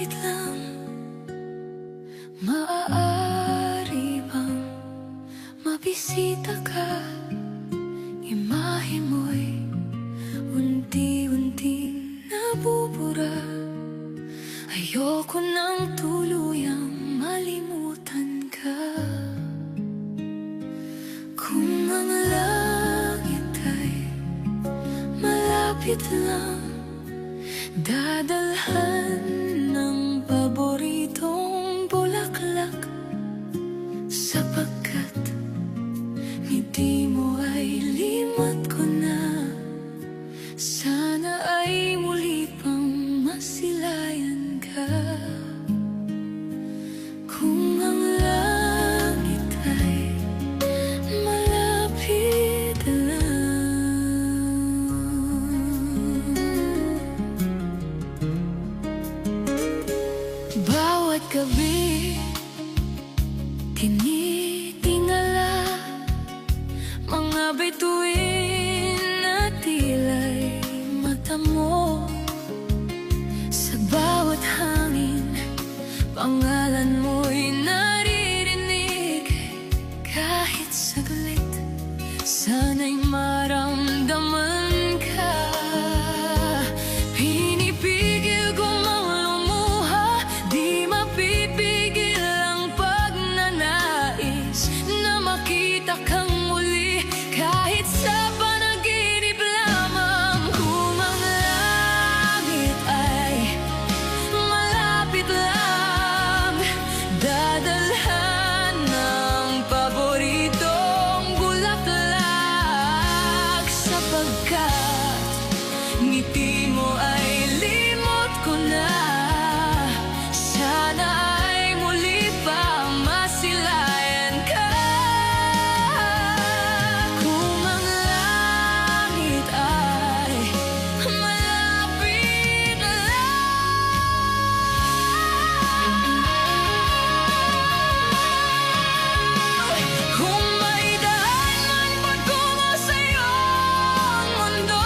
malapit lang, maaari bang mabisita ka? Imahe mo'y unti-unting nabubura. Ayoko nang tuluyang malimutan ka. Kung ang langit ay malapit lang, dadalhan ng paboritong bulaklak, sapagkat ngiti mo ay limot ko na. Sana ay muli pang masilayan ka. Kung ang langit ay malapit lang. Bawat gabi tinitingala mga bituin na tila'y mata mo. Sa bawat hangin, pangalan mo'y naririnig. Kahit saglit, sana'y maramdaman ka. Pinipigil ko mang lumuha, di mapipigil ang pagnanais na makita kang muli, kahit sa panaginip lamang. Kung ang langit ay malapit lang, dadalhan ng paboritong bulaklak, sapagkat ngiti mo ay limot ko na. Sana ay muli pa masilayan ka. Kung ang langit ay malapit lang, kung may daan man patungo sa iyong mundo,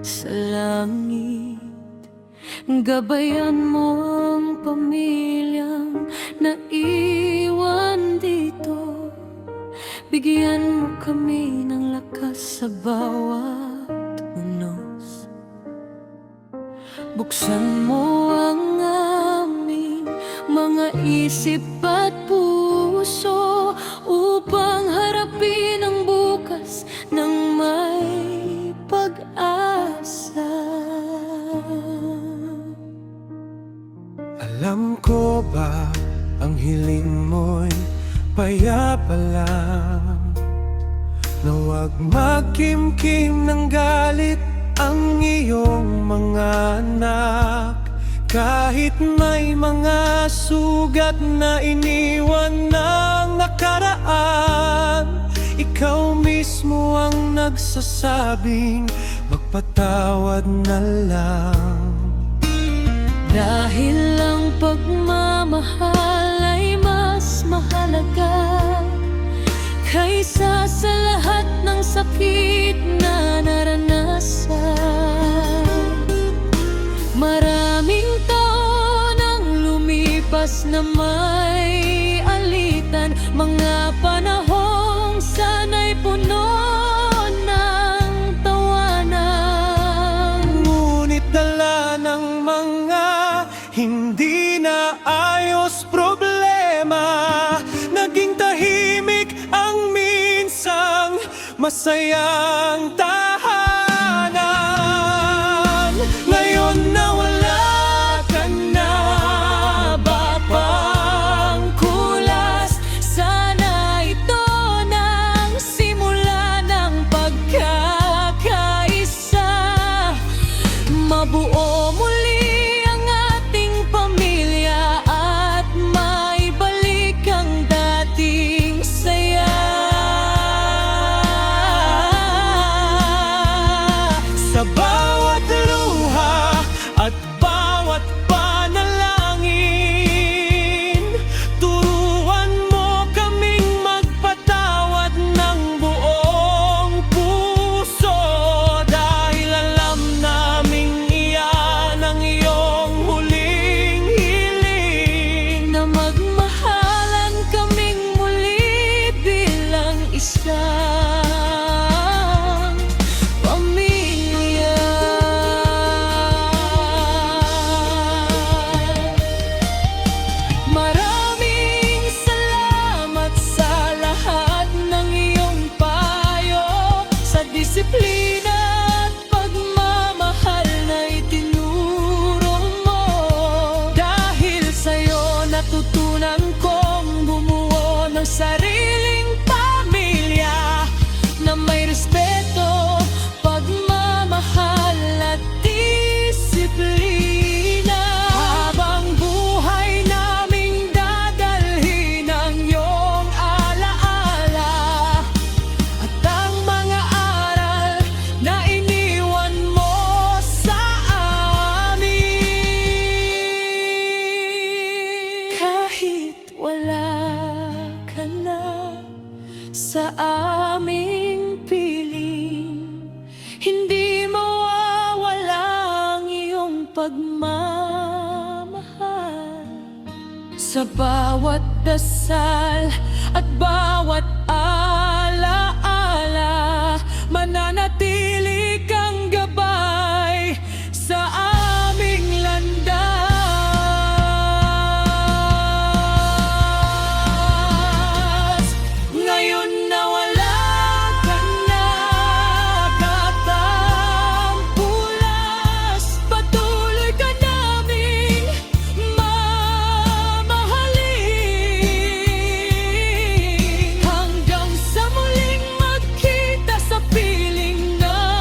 sa langit. Gabayan mo ang pamilyang naiwan dito. Bigyan mo kami ng lakas sa bawat unos. Buksan mo ang aming mga isip at puso upang harapin ang bukas ng may pag-asa. Alam ko ba ang hiling mo'y payapa lang, na huwag magkimkim ng galit ang iyong mga anak. Kahit may mga sugat na iniwan ng nakaraan, ikaw mismo ang nagsasabing magpatawad na lang. Dahil ang pagmamahal ay mas mahalaga kaysa sa lahat ng sakit na naranasan. Maraming taon ang lumipas na may alitan, mga panahong sana'y puno ng tawanan. Ngunit dala ng mga hindi na ayos problema, naging tahimik ang minsang masayang tahanan. Ngayon na wala ka na ba pang kulas? Sana ito nang simula ng pagkakaisa. Mabuo muli ang ating pamilya at maibalik ang dating saya. Sa bawat luha at bawat panalangin, turuan mo kaming magpatawad ng buong puso. Dahil alam naming iyan ang iyong huling hiling, Na magmahalan kaming muli bilang isang pamilya. Maraming salamat sa lahat ng iyong payo, sa disiplina at pagmamahal na itinuro mo. Dahil sa'yo natutunan kong bumuo ng sariling pamilya na may respeto, pagmamahal at disiplina. Habang buhay naming dadalhin ang iyong alaala at ang mga aral na iniwan mo sa amin. Kahit wala ka na sa aming piling, hindi mawawala ang iyong pagmamahal. Sa bawat dasal at bawat alaala, mananatili kang gabay sa aming landas. Ngayon na wala ka na katampulas, patuloy ka naming mamahalin hanggang sa muling magkita sa piling ng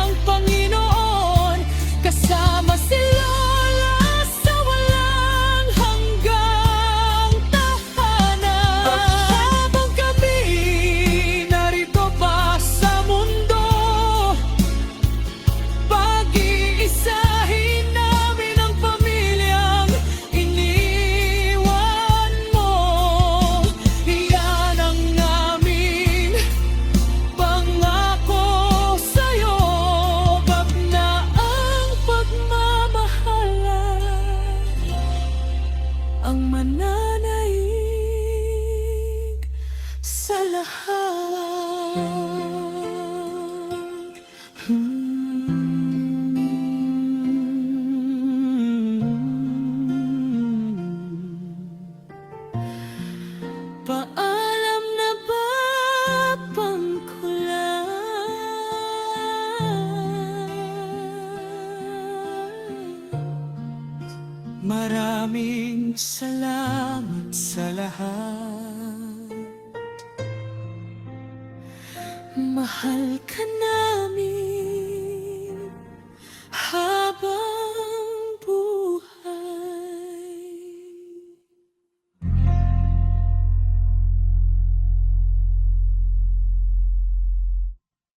salamat sa lahat. Mahal ka namin